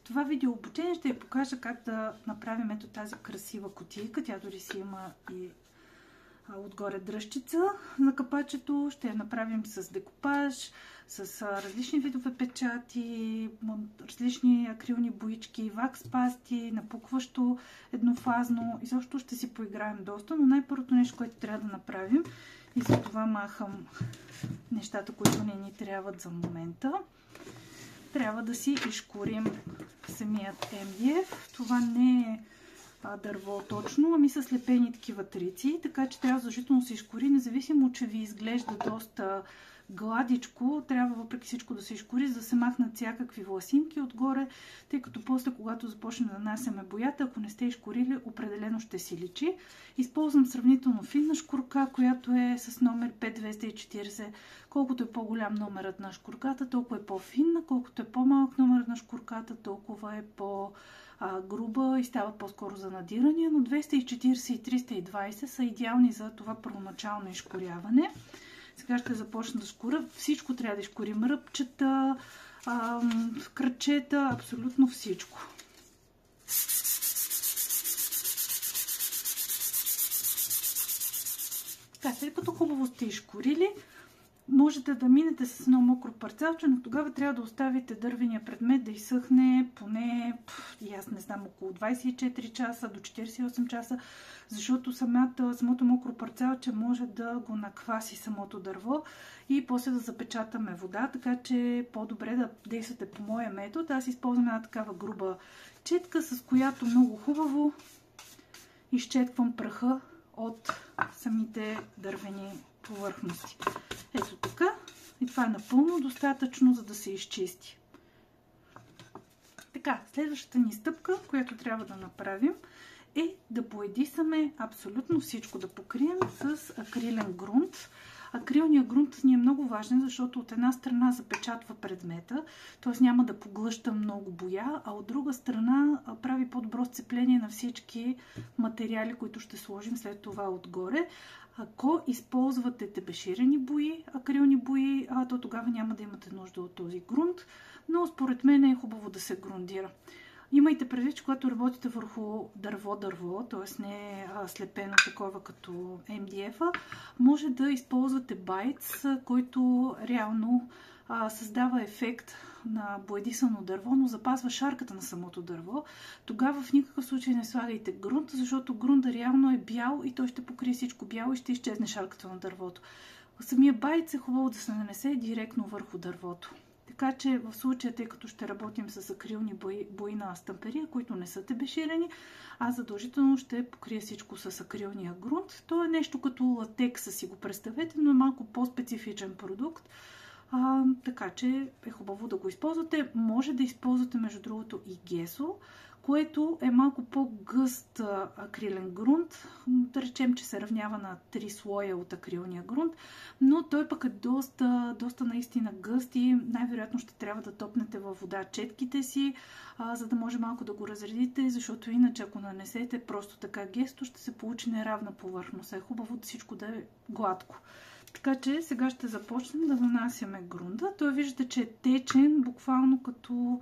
това видео обучение ще ви покажа как да направим ето тази красива кутийка. Тя дори си има и отгоре дръжчица на капачето. Ще я направим с декупаж, с различни видове печати, различни акрилни боички, вакс пасти, напукващо еднофазно. Изобщо ще си поиграем доста, но най-първото нещо, което трябва да направим, и за това махам нещата, които не ни трябват за момента, трябва да си изкорим самият MDF. Това не е дърво точно, ами са слепени такива трици, така че трябва задължително да се изкори, независимо, че ви изглежда доста гладичко, трябва въпреки всичко да се изкори, за да се махнат всякакви власинки отгоре, тъй като после, когато започнем да нанасяме боята, ако не сте изкорили, определено ще си личи. Използвам сравнително финна шкурка, която е с номер 5240. Колкото е по-голям номерът на шкурката, толкова е по-финна, колкото е по-малък номерът на шкурката, толкова е груба и става по-скоро за надирания, но 240 и 320 са идеални за това първоначално изкоряване. Сега ще започна да шкуря. Всичко трябва да изкорим. Ръбчета, кръчета, абсолютно всичко. Така, след като хубаво сте изкорили, можете да минете с едно мокро парцалче, но тогава трябва да оставите дървения предмет да изсъхне поне, аз не знам, около 24 часа до 48 часа, защото самото мокро парцалче може да го накваси самото дърво и после да запечатаме вода, така че е по-добре да действате по моя метод. Аз използвам една такава груба четка, с която много хубаво изчетквам праха от самите дървени повърхности. Ето така. И това е напълно достатъчно, за да се изчисти. Така, следващата ни стъпка, която трябва да направим, е да боядисаме абсолютно всичко, да покрием с акрилен грунт. Акрилният грунт ни е много важен, защото от една страна запечатва предмета, т.е. няма да поглъща много боя, а от друга страна прави по-добро сцепление на всички материали, които ще сложим след това отгоре. Ако използвате тебеширени бои, акрилни бои, то тогава няма да имате нужда от този грунт, но според мен е хубаво да се грундира. Имайте предвид, че когато работите върху дърво, т.е. не е слепено такова като MDF-а, може да използвате байц, който реално създава ефект на боядисано дърво, но запазва шарката на самото дърво. Тогава в никакъв случай не слагайте грунт, защото грунта реално е бял и той ще покрие всичко бяло и ще изчезне шарката на дървото. Самия байц е хубаво да се нанесе директно върху дървото. Така че в случая, тъй като ще работим с акрилни бои на стамперия, които не са тебеширени, аз задължително ще покрия всичко с акрилния грунт. То е нещо като латекса, си го представете, но е малко по-специфичен продукт. Така че е хубаво да го използвате. Може да използвате между другото и гесо, което е малко по-гъст акрилен грунт. Да речем, че се равнява на 3 слоя от акрилния грунт, но той пък е доста наистина гъст и най-вероятно ще трябва да топнете във вода четките си, за да може малко да го разредите, защото иначе ако нанесете просто така гесто, ще се получи неравна повърхност. Е хубаво всичко да е гладко. Така че сега ще започнем да нанасяме грунта. Той виждате, че е течен, буквално като,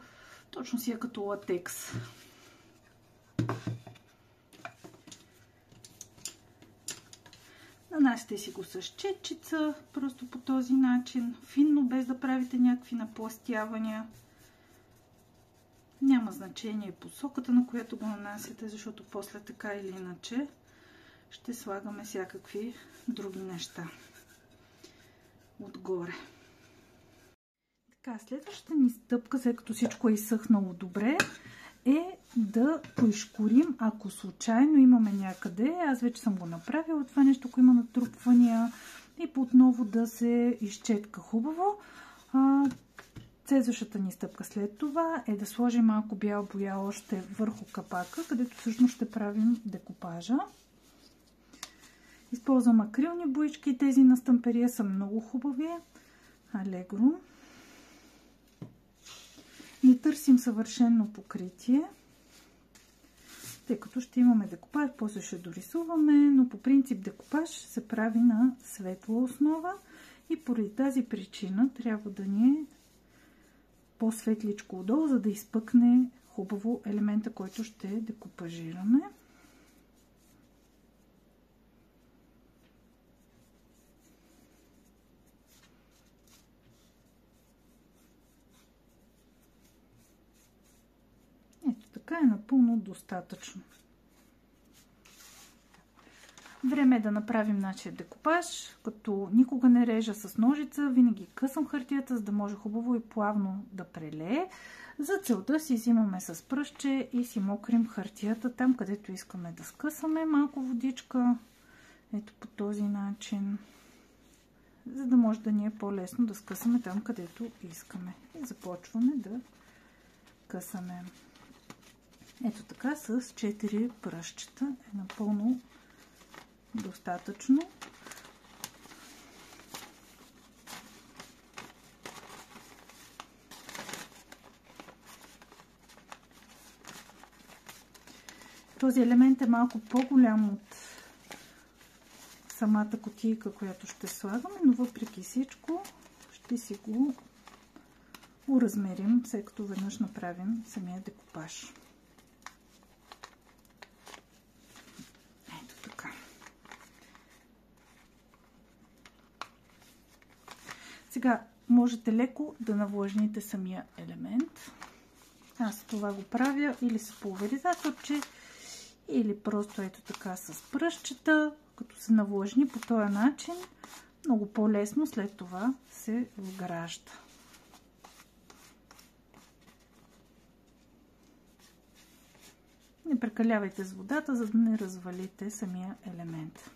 точно си е като латекс. Нанасяте си го с четчица, просто по този начин, финно, без да правите някакви напластявания. Няма значение посоката, на която го нанасяте, защото после така или иначе ще слагаме всякакви други неща отгоре. Така, следващата ни стъпка, след като всичко е изсъхнало добре, е да поизкорим, ако случайно имаме някъде, аз вече съм го направила това нещо, ако има натрупвания, и отново да се изчетка хубаво. Следващата ни стъпка след това е да сложим малко бял боя още върху капака, където всъщност ще правим декупажа. Използвам акрилни боички, тези на стамперия са много хубави. Алегро. Не търсим съвършено покритие, тъй като ще имаме декупаж, после ще дорисуваме, но по принцип декупаж се прави на светла основа и поради тази причина трябва да ни е по-светличко отдолу, за да изпъкне хубаво елемента, който ще декупажираме. Ето така е напълно достатъчно. Време е да направим нашия декупаж, като никога не режа с ножица, винаги късам хартията, за да може хубаво и плавно да прелее. За целта си взимаме с пръстче и си мокрим хартията там, където искаме да скъсаме малко водичка. Ето по този начин, за да може да ни е по-лесно да скъсаме там, където искаме. И започваме да късаме. Ето така с 4 пръстчета е напълно достатъчно. Този елемент е малко по-голям от самата кутийка, която ще слагаме, но въпреки всичко ще си го уразмерим, след като веднъж направим самия декупаж. Ето така. Сега можете леко да навлажните самия елемент. Аз това го правя или с пулверизаторче, или просто ето така с пръстчета, като се навлажни по този начин, много по-лесно след това се вгражда. Не прекалявайте с водата, за да не развалите самия елемент.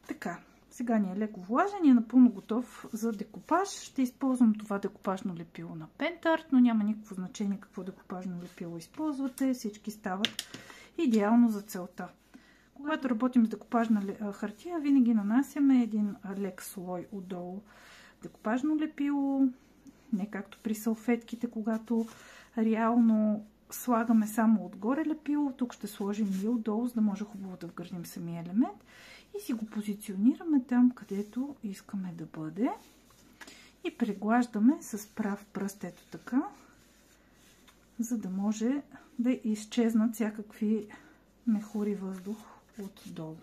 Така, сега ни е леко влажен и е напълно готов за декупаж. Ще използвам това декупажно лепило на Pentart, но няма никакво значение какво декупажно лепило използвате. Всички стават идеално за целта. Когато работим с декупажна хартия, винаги нанасяме един лек слой отдолу декупажно лепило, не както при салфетките, когато реално слагаме само отгоре лепило. Тук ще сложим и отдолу, за да може хубаво да вградим самия елемент и си го позиционираме там, където искаме да бъде и преглаждаме с прав пръст, ето така, за да може да изчезнат всякакви мехури въздух отдолу.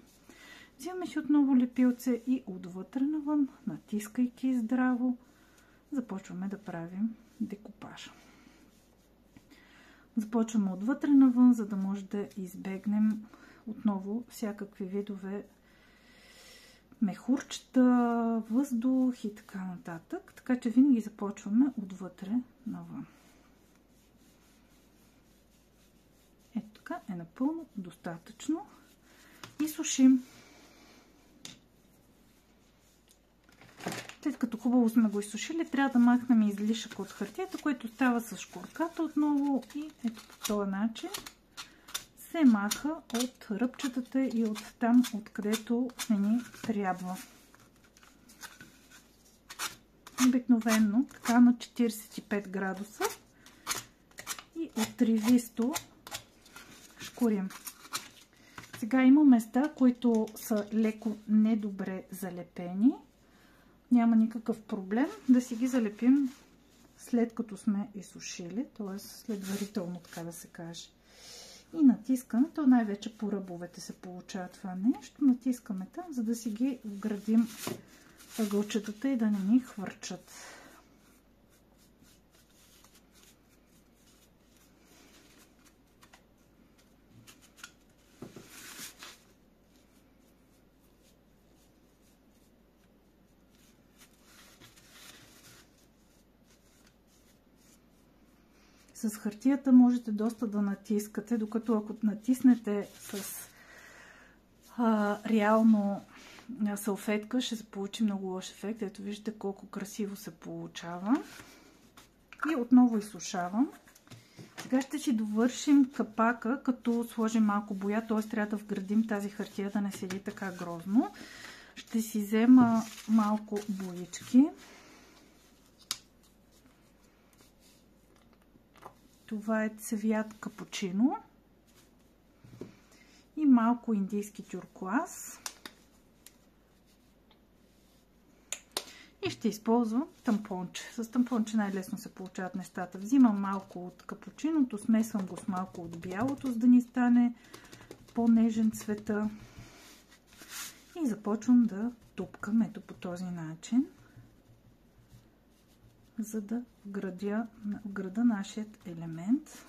Взимаме си отново лепилце и отвътре навън, натискайки здраво, започваме да правим декупажа. Започваме отвътре навън, за да може да избегнем отново всякакви видове мехурчета, въздух и така нататък. Така че винаги започваме отвътре навън. Ето така е напълно достатъчно. И сушим. След като хубаво сме го изсушили, трябва да махнем излишък от хартията, което става с шкурката отново и ето по този начин се маха от ръбчетата и от там, откъдето не ни трябва. Обикновено така на 45 градуса и отривисто шкурим. Сега има места, които са леко недобре залепени. Няма никакъв проблем да си ги залепим след като сме изсушили, т.е. следварително, така да се каже. И натискаме, то най-вече по ръбовете се получава това нещо. Натискаме там, за да си ги вградим ъгълчетата и да не ни хвърчат. С хартията можете доста да натискате, докато ако натиснете с реално салфетка, ще се получи много лош ефект. Ето виждате колко красиво се получава. И отново изсушавам. Сега ще си довършим капака, като сложим малко боя, т.е. трябва да вградим тази хартия да не седи така грозно. Ще си взема малко боички. Това е цвят капучино и малко индийски тюркоаз. И ще използвам тампонче. С тампонче най-лесно се получават нещата. Взимам малко от капучиното, смесвам го с малко от бялото, за да ни стане по-нежен цвета. И започвам да тупкам ето по този начин, за да вграда нашият елемент.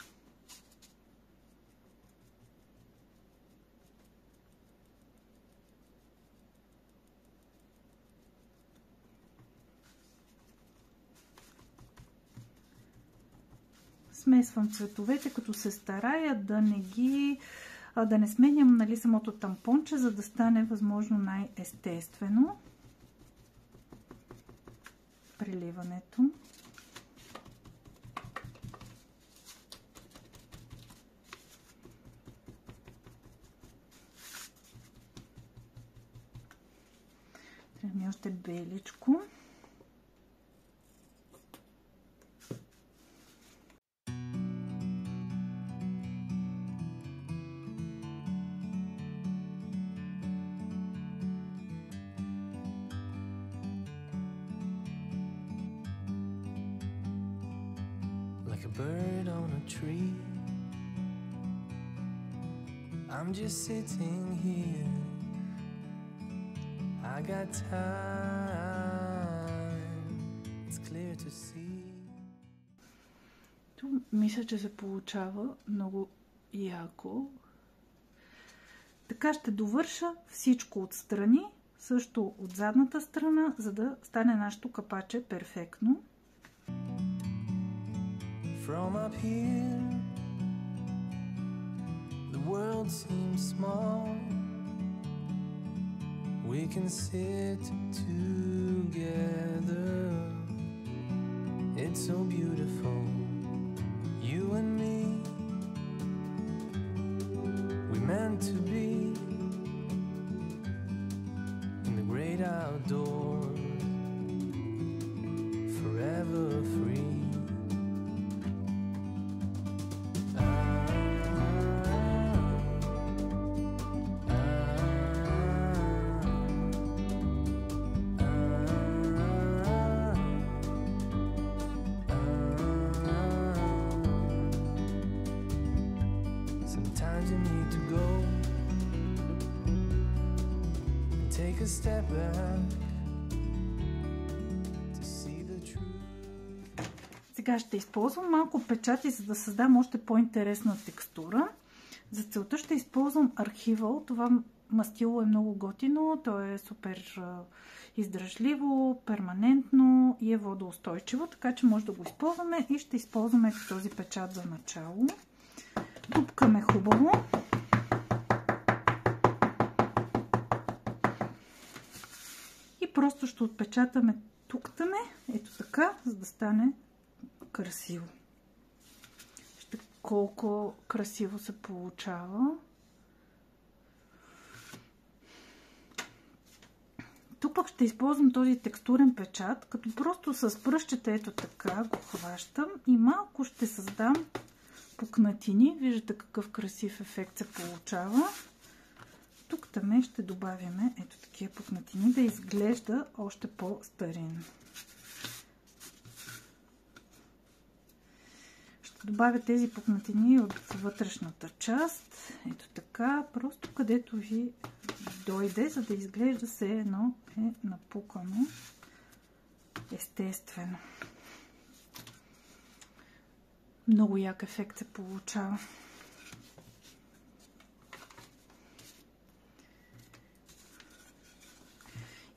Смесвам цветовете, като се старая да не сменям, нали, самото тампонче, за да стане възможно най-естествено преливането. Трябва ми още беличко. Like a bird on a tree, I'm just sitting here. I got time, it's clear to see. Тук мисля, че се получава много яко. Така ще довърша всичко отстрани, също от задната страна, за да стане нашето капаче перфектно. From up here, the world seems small. We can sit together. It's so beautiful, you and me. We meant to be in the great outdoors, forever free. Sometimes you need to go and take a step back to see the truth. Сега ще използвам малко печати, за да създам още по-интересна текстура. За целта ще използвам архивал. Това мастило е много готино. То е супер издръжливо, перманентно и е водоустойчиво, така че може да го използваме и ще използваме този печат за начало. Тупкаме хубаво. И просто ще отпечатаме туктаме, ето така, за да стане красиво. Колко красиво се получава. Тук пък ще използвам този текстурен печат, като просто с пръстчета ето така го хващам и малко ще създам пукнатини. Виждате какъв красив ефект се получава. Тук таме ще добавяме ето такива пукнатини, да изглежда още по-старинно. Ще добавя тези пукнатини от вътрешната част. Ето така, просто където ви дойде, за да изглежда все едно е напукано естествено. Много як ефект се получава.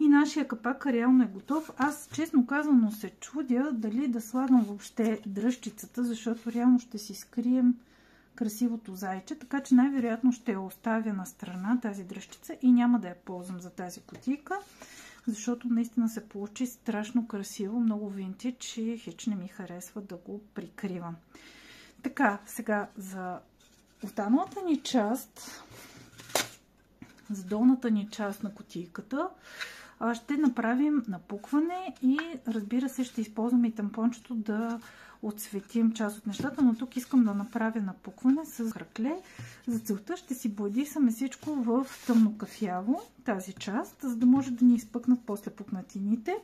И нашия капак реално е готов. Аз честно казано се чудя дали да слагам въобще дръжчицата, защото реално ще си скрием красивото зайче, така че най-вероятно ще я оставя на страна тази дръжчица и няма да я ползвам за тази кутийка, защото наистина се получи страшно красиво, много винтидж и хич не ми харесва да го прикривам. Така, сега за останалата ни част, за долната ни част на кутийката, ще направим напукване и разбира се ще използваме и тампончето да отсветим част от нещата, но тук искам да направя напукване с хракле. За целта ще си боядисаме всичко в тъмно кафяво, тази част, за да може да ни изпъкнат после пукнатините.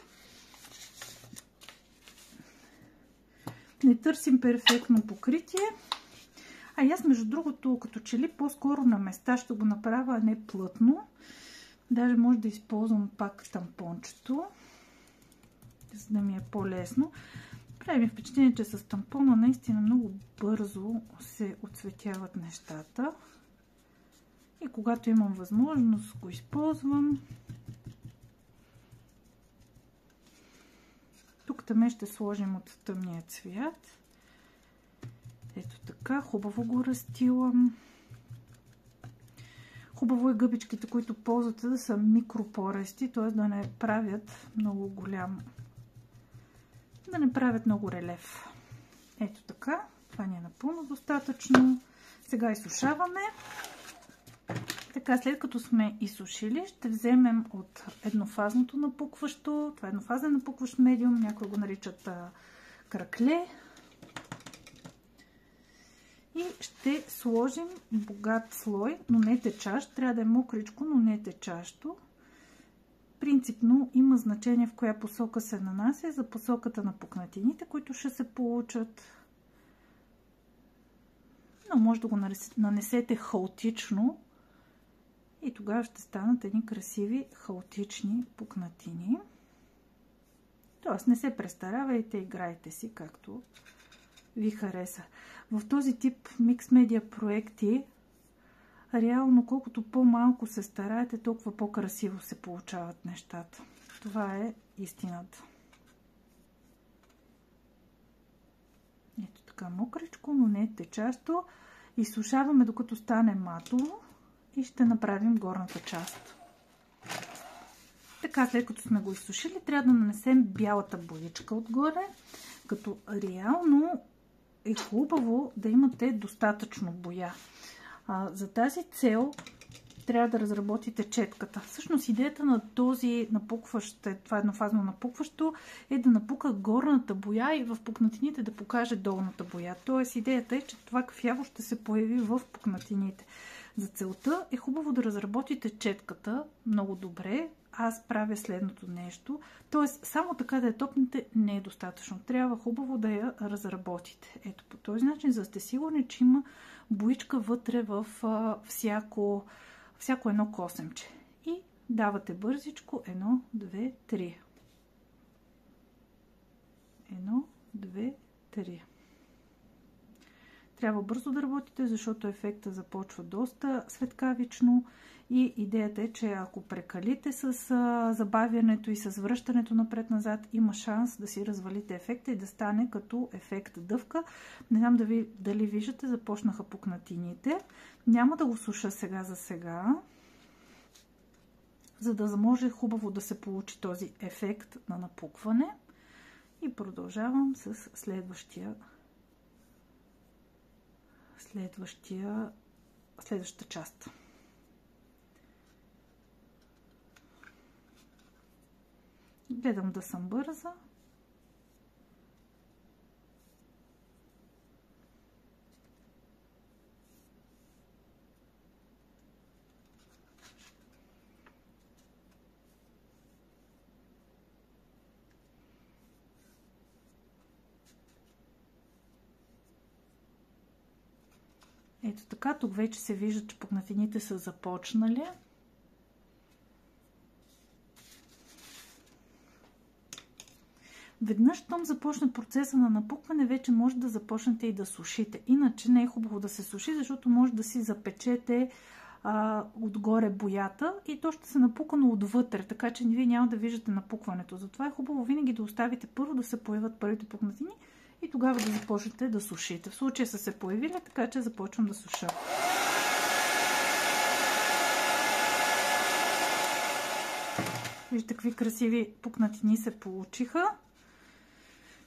Не търсим перфектно покритие. А аз между другото, като че ли по-скоро на места ще го направя, а не плътно. Даже може да използвам пак тампончето, за да ми е по-лесно. Прави ми впечатление, че с тампона наистина много бързо се отцветяват нещата. И когато имам възможност, го използвам. Тук тъме ще сложим от тъмния цвят. Ето така, хубаво го разтилам. Хубаво е гъбичките, които ползвате, да са микропорести, т.е. да не правят много голям, да не правят много релеф. Ето така, това ни е напълно достатъчно. Сега изсушаваме. Така, след като сме изсушили, ще вземем от еднофазното напукващо. Това е еднофазен напукващ медиум, някои го наричат кракле. И ще сложим богат слой, но не течащ. Трябва да е мокричко, но не течащо. Принципно има значение в коя посока се нанася за посоката на пукнатините, които ще се получат. Но може да го нанесете хаотично и тогава ще станат едни красиви хаотични пукнатини. Тоест не се престаравайте, играйте си както ви хареса. В този тип микс медиа проекти реално колкото по-малко се стараете, толкова по-красиво се получават нещата. Това е истината. Ето така мокричко, но не течащо. Изсушаваме докато стане матово и ще направим горната част. Така, след като сме го изсушили, трябва да нанесем бялата боичка отгоре, като реално е хубаво да имате достатъчно боя. За тази цел трябва да разработите четката. Всъщност идеята на този напукващ, това е еднофазно напукващо, е да напука горната боя и в пукнатините да покаже долната боя. Тоест идеята е, че това кафяво ще се появи в пукнатините. За целта е хубаво да разработите четката много добре. Аз правя следното нещо. Тоест, само така да я топнете не е достатъчно. Трябва хубаво да я разработите. Ето по този начин, за да сте сигурни, че има боичка вътре в всяко едно косемче. И давате бързичко 1, 2, 3. 1, 2, 3. Трябва бързо да работите, защото ефекта започва доста светкавично и идеята е, че ако прекалите с забавянето и с връщането напред-назад, има шанс да си развалите ефекта и да стане като ефект дъвка. Не знам дали виждате, започнаха пукнатините. Няма да го суша сега за сега, за да може хубаво да се получи този ефект на напукване. И продължавам с следващата част. Гледам да съм бърза. Ето така, тук вече се вижда, че пукнатините са започнали. Веднъж, щом започне процеса на напукване, вече може да започнете и да сушите. Иначе не е хубаво да се суши, защото може да си запечете отгоре боята и то ще се напука, но отвътре, така че вие няма да виждате напукването. Затова е хубаво винаги да оставите първо да се появят първите пукнатини и тогава да започнете да сушите. В случая са се появили, така че започвам да суша. Вижте какви красиви пукнатини се получиха.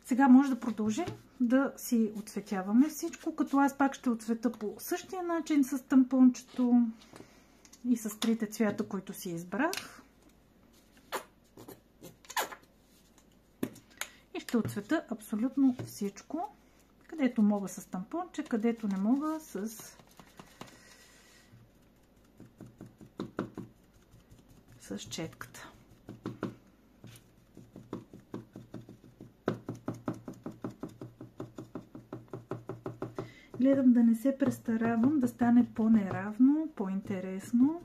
Сега може да продължим да си отцветяваме всичко, като аз пак ще отцвета по същия начин с тампончето и с трите цвята, които си избрах. И ще отцвета абсолютно всичко, където мога с тампонче, където не мога с четката. Гледам да не се престаравам, да стане по-неравно, по-интересно.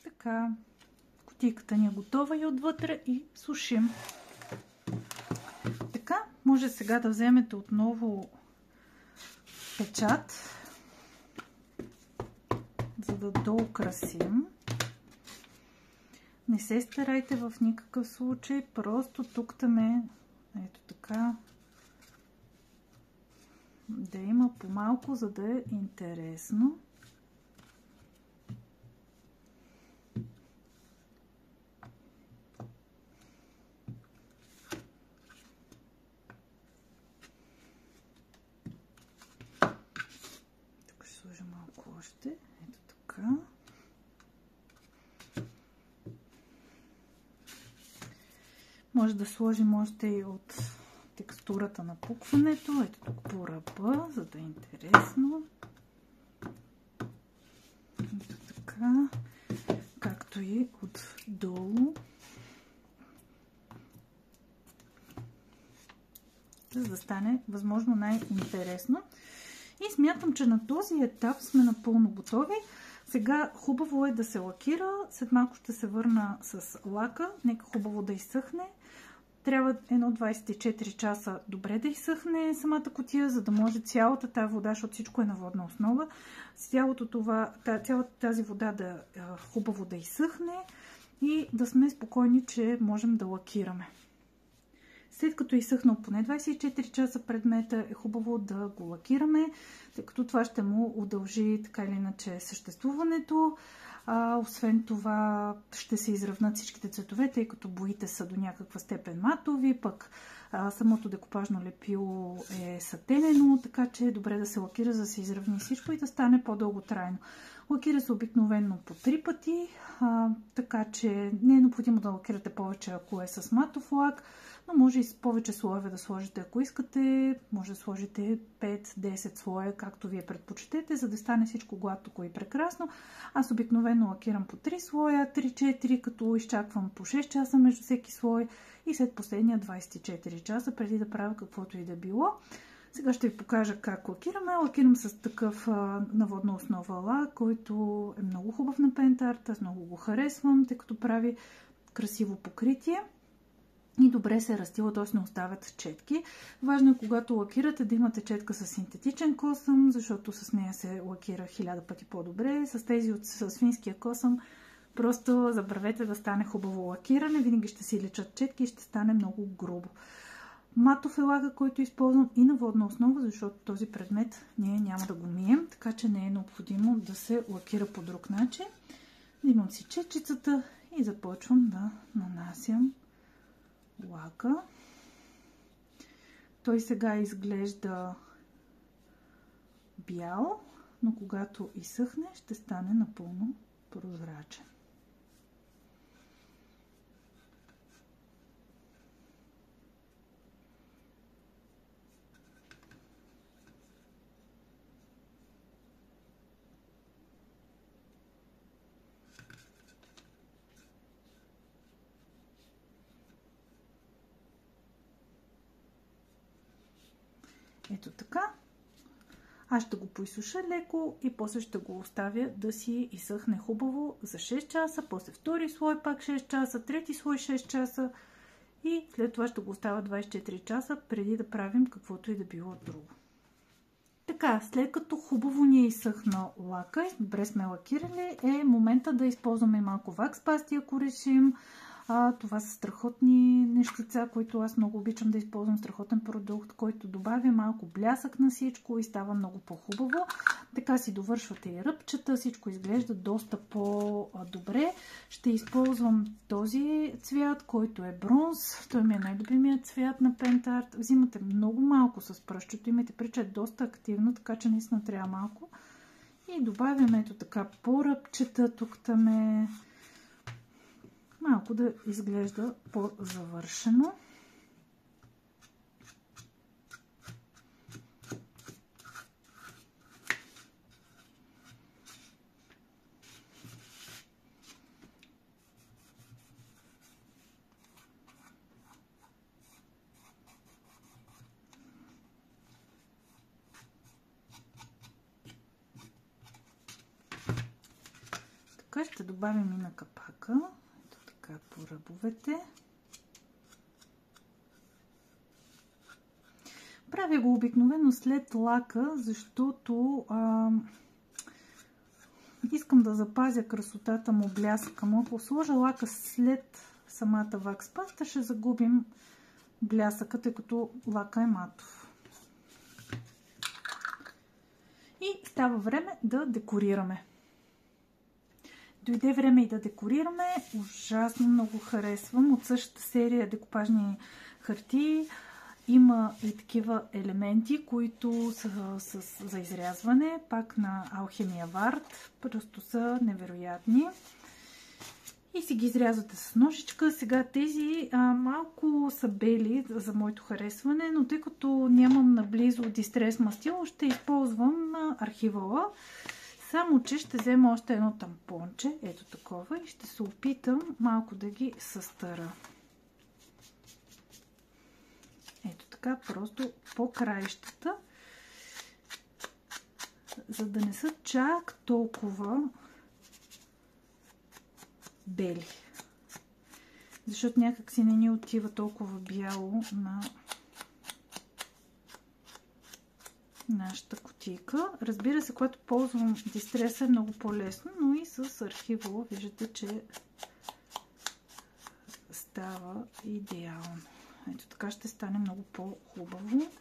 Така, кутийката ни е готова и отвътре и сушим. Така, може сега да вземете отново печат, за да доукрасим. Не се старайте в никакъв случай, просто тук-таме, ето така, да има по-малко, за да е интересно. Още, ето така. Може да сложим още и от текстурата на пукването, ето тук по ръба, за да е интересно. Ето така, както и отдолу. За да стане възможно най-интересно. И смятам, че на този етап сме напълно готови. Сега хубаво е да се лакира. След малко ще се върна с лака. Нека хубаво да изсъхне. Трябва 24 часа добре да изсъхне самата кутия, за да може цялата тази вода, защото всичко е на водна основа, цялата тази вода да хубаво да изсъхне и да сме спокойни, че можем да лакираме. След като е изсъхнал поне 24 часа предмета, е хубаво да го лакираме, тъй като това ще му удължи така или иначе съществуването. Освен това ще се изравнат всичките цветове, тъй като боите са до някаква степен матови, пък самото декупажно лепило е сатенено, така че е добре да се лакира, за да се изравни всичко и да стане по-дълготрайно. Лакира се обикновено по 3 пъти, така че не е необходимо да лакирате повече, ако е с матов лак, но може и с повече слоеве да сложите, ако искате. Може да сложите 5-10 слоя, както вие предпочитете, за да стане всичко гладко и прекрасно. Аз обикновено лакирам по 3 слоя, 3-4, като изчаквам по 6 часа между всеки слой и след последния 24 часа, преди да правя каквото и да било. Сега ще ви покажа как лакираме. Лакирам с такъв на водна основа лак, който е много хубав на пентарт. Аз много го харесвам, тъй като прави красиво покритие и добре се разстила, т.е. не оставят четки. Важно е, когато лакирате, да имате четка с синтетичен косъм, защото с нея се лакира 1000 пъти по-добре. С тези с финския косъм просто забравете да стане хубаво лакиране. Винаги ще си личат четки и ще стане много грубо. Матов е лака, който използвам и на водна основа, защото този предмет ние няма да го мием, така че не е необходимо да се лакира по друг начин. Имам си четчицата и започвам да нанасям лака. Той сега изглежда бял, но когато изсъхне, ще стане напълно прозрачен. Ето така. Аз ще го поизсуша леко и после ще го оставя да си изсъхне хубаво за 6 часа, после втори слой пак 6 часа, трети слой 6 часа и след това ще го оставя 24 часа преди да правим каквото и да било друго. Така, след като хубаво ни е изсъхнал лака и добре сме лакирали, е момента да използваме малко вакс пасти, ако решим. Това са страхотни нещица, които аз много обичам да използвам. Страхотен продукт, който добавя малко блясък на всичко и става много по-хубаво. Така си довършвате и ръбчета, всичко изглежда доста по-добре. Ще използвам този цвят, който е бронз. Той ми е най-любимият цвят на Пентарт. Взимате много малко с пръстчето, имайте прича, е доста активно, така че наистина трябва малко. И добавяме ето така по ръбчета, тук там е малко да изглежда по-завършено. Така ще добавим и на капака. По ръбовете. Правя го обикновено след лака, защото искам да запазя красотата му, блясъка му. Ако сложа лака след самата вакс паста, ще загубим блясъка, тъй като лака е матов. И става време да декорираме. Дойде време и да декорираме. Ужасно много харесвам. От същата серия декупажни хартии има и такива елементи, които са за изрязване. Пак на Алхемия Варт. Просто са невероятни. И си ги изрязвате с ножичка. Сега тези малко са бели за моето харесване, но тъй като нямам наблизо дистрес мастило, ще използвам архивола. Само че ще взема още едно тампонче, ето такова, и ще се опитам малко да ги състара. Ето така, просто по краищата, за да не са чак толкова бели. Защото някак си не ни отива толкова бяло на нашата кутийка. Разбира се, когато ползвам дистреса е много по-лесно, но и с архивола виждате, че става идеално. Ето така ще стане много по-хубаво.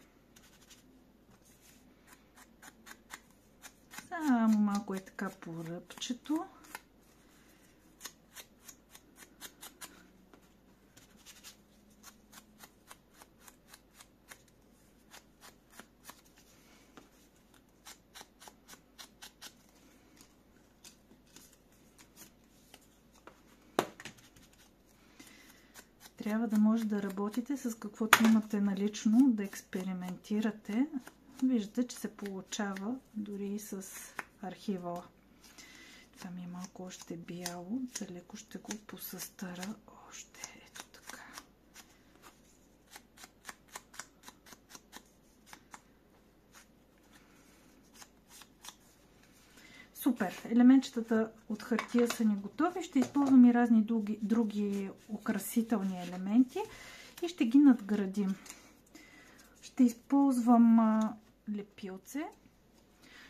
Само малко е така по ръбчето. Трябва да може да работите с каквото имате налично, да експериментирате. Виждате, че се получава дори и с архивола. Това ми е малко още бяло, за леко ще го посъстара още. Ето така. Супер! Елементчетата от хартия са ни готови. Ще използвам и разни други украсителни елементи и ще ги надградим. Ще използвам лепилце.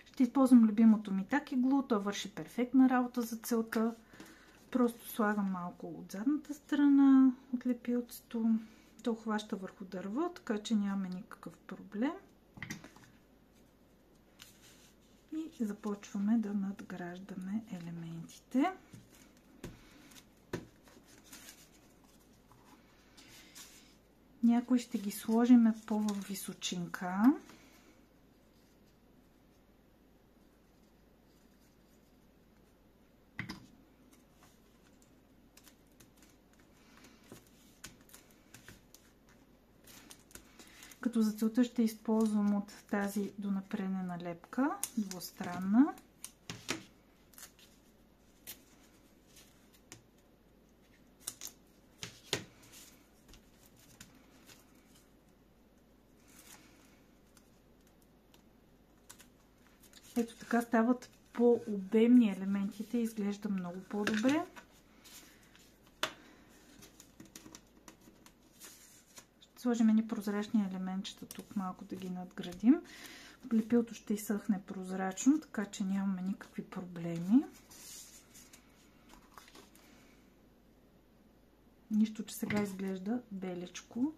Ще използвам любимото ми Таки Глу. То върши перфектна работа за целта. Просто слагам малко от задната страна от лепилцето. То хваща върху дърво, така че нямаме никакъв проблем. И започваме да надграждаме елементите. Някои ще ги сложим по-височинка. Като за целта ще използвам от тази донапренена лепка, двустранна. Ето така стават по-обемни елементите и изглежда много по-добре. Ще сложим едни прозрачни елементчета тук малко да ги надградим. Лепилото ще изсъхне прозрачно, така че нямаме никакви проблеми. Нищо, че сега изглежда беличко.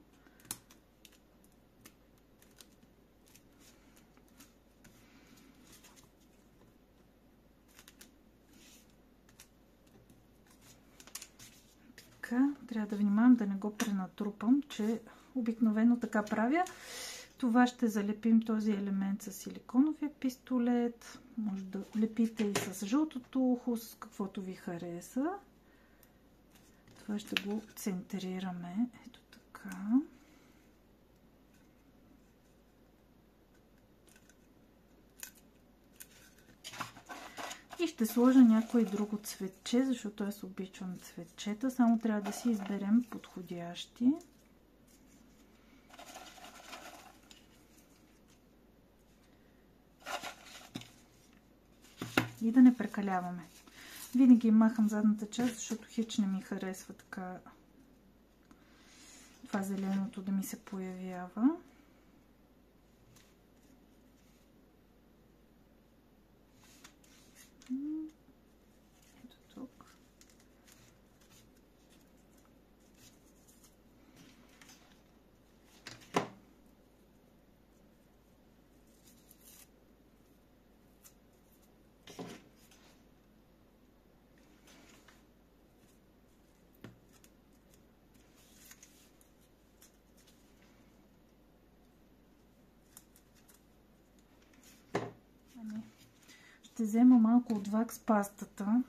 Така, трябва да внимавам да не го пренатрупам, че обикновено така правя. Това ще залепим този елемент с силиконовия пистолет. Може да лепите и с жълтото ухо, с каквото ви хареса. Това ще го центрираме. Ето така. И ще сложа някое друго цветче, защото аз обичам цветчета. Само трябва да си изберем подходящи. И да не прекаляваме. Винаги махам задната част, защото хич не ми харесва така това зеленото да ми се появява. Ето тук. Ще взема малко от вакс пастата,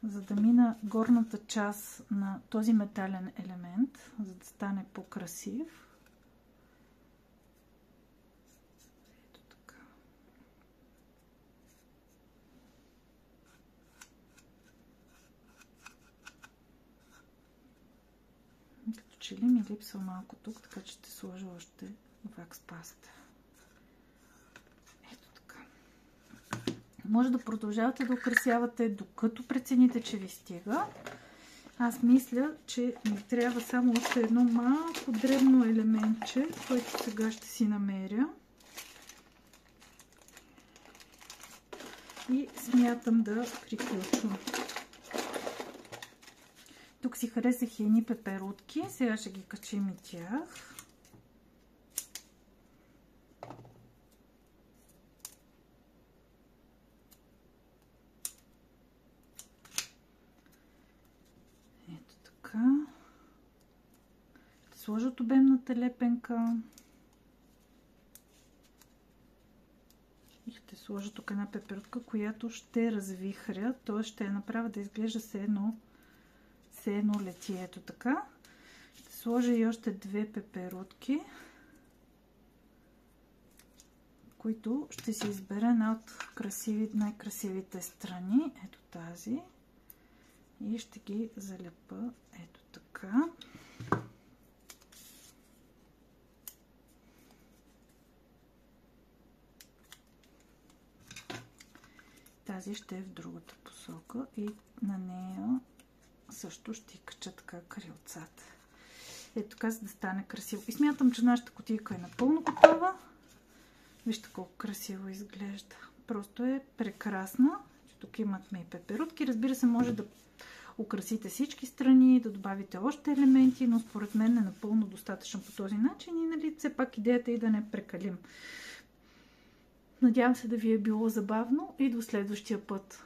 за да мина горната част на този метален елемент, за да стане по-красив. Ето така. Като че ли ми липсва малко тук, така че ще сложа още вакс паста. Може да продължавате да украсявате, докато прецените, че ви стига. Аз мисля, че ми трябва само още едно малко дребно елементче, което сега ще си намеря. И смятам да приключвам. Тук си харесах и едни пеперутки. Сега ще ги качим и тях. Ще сложа от обемната лепенка и ще сложа тук една пеперутка, която ще развихря, т.е. ще я направя да изглежда все едно лети. Ето така. Ще сложа и още две пеперутки, които ще си избера една от най-красивите страни. Ето тази. И ще ги залепа ето така. Тази ще е в другата посока и на нея също ще кача така крилцата. Ето така, за да стане красиво. И смятам, че нашата кутийка е напълно готова. Вижте колко красиво изглежда. Просто е прекрасна. Тук имаме и пеперутки. Разбира се, може да украсите всички страни, да добавите още елементи, но според мен е напълно достатъчно по този начин и нали, все пак идеята е да не прекалим. Надявам се да ви е било забавно и до следващия път.